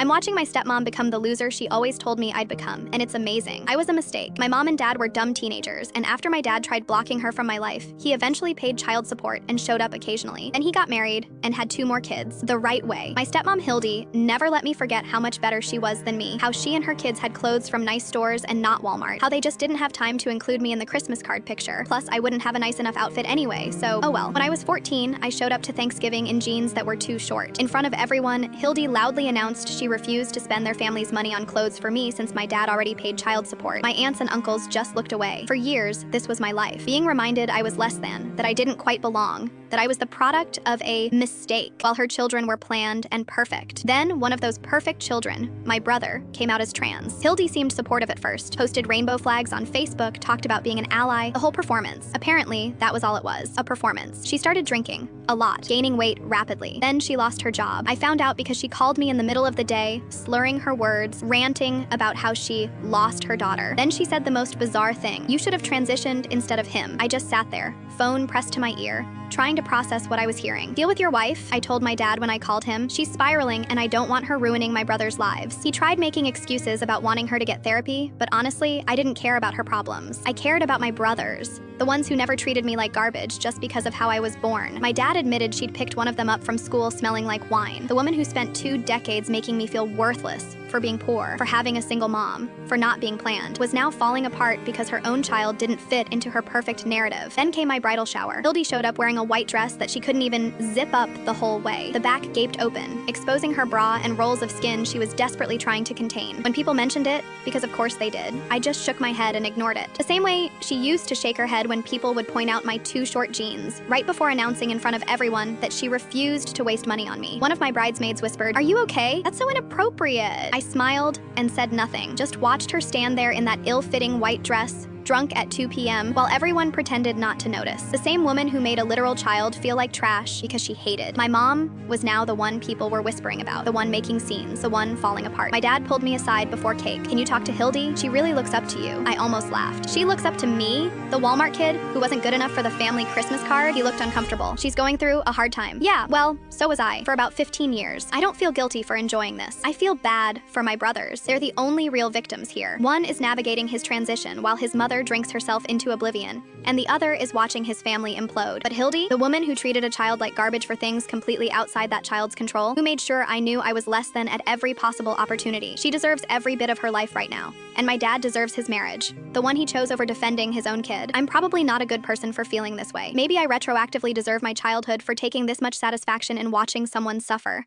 I'm watching my stepmom become the loser she always told me I'd become, and it's amazing. I was a mistake. My mom and dad were dumb teenagers, and after my dad tried blocking her from my life, he eventually paid child support and showed up occasionally. Then he got married and had 2 more kids, the right way. My stepmom Hildy never let me forget how much better she was than me, how she and her kids had clothes from nice stores and not Walmart, how they just didn't have time to include me in the Christmas card picture. Plus, I wouldn't have a nice enough outfit anyway, so oh well. When I was 14, I showed up to Thanksgiving in jeans that were too short. In front of everyone, Hildy loudly announced she refused to spend their family's money on clothes for me since my dad already paid child support. My aunts and uncles just looked away. For years, this was my life. Being reminded I was less than, that I didn't quite belong, that I was the product of a mistake, while her children were planned and perfect. Then, one of those perfect children, my brother, came out as trans. Hildy seemed supportive at first, posted rainbow flags on Facebook, talked about being an ally, the whole performance. Apparently, that was all it was, a performance. She started drinking, a lot, gaining weight rapidly. Then she lost her job. I found out because she called me in the middle of the day, slurring her words, ranting about how she lost her daughter. Then she said the most bizarre thing. You should have transitioned instead of him. I just sat there, phone pressed to my ear, trying to process what I was hearing. Deal with your wife, I told my dad when I called him. She's spiraling and I don't want her ruining my brother's lives. He tried making excuses about wanting her to get therapy, but honestly, I didn't care about her problems. I cared about my brothers, the ones who never treated me like garbage just because of how I was born. My dad admitted she'd picked one of them up from school smelling like wine. The woman who spent 2 decades making me feel worthless for being poor, for having a single mom, for not being planned, was now falling apart because her own child didn't fit into her perfect narrative. Then came my bridal shower. Hildy showed up wearing a white dress that she couldn't even zip up the whole way. The back gaped open, exposing her bra and rolls of skin she was desperately trying to contain. When people mentioned it, because of course they did, I just shook my head and ignored it. The same way she used to shake her head when people would point out my too short jeans, right before announcing in front of everyone that she refused to waste money on me. One of my bridesmaids whispered, "Are you okay? That's so inappropriate." I smiled and said nothing, just watched her stand there in that ill-fitting white dress, drunk at 2 p.m., while everyone pretended not to notice. The same woman who made a literal child feel like trash because she hated. My mom was now the one people were whispering about, the one making scenes, the one falling apart. My dad pulled me aside before cake. "Can you talk to Hildy? She really looks up to you." I almost laughed. "She looks up to me? The Walmart kid who wasn't good enough for the family Christmas card?" He looked uncomfortable. "She's going through a hard time." "Yeah, well, so was I, for about 15 years. I don't feel guilty for enjoying this. I feel bad for my brothers. They're the only real victims here. One is navigating his transition while his mother drinks herself into oblivion, and the other is watching his family implode. But Hildy, the woman who treated a child like garbage for things completely outside that child's control, who made sure I knew I was less than at every possible opportunity, she deserves every bit of her life right now. And my dad deserves his marriage, the one he chose over defending his own kid. I'm probably not a good person for feeling this way. Maybe I retroactively deserve my childhood for taking this much satisfaction in watching someone suffer.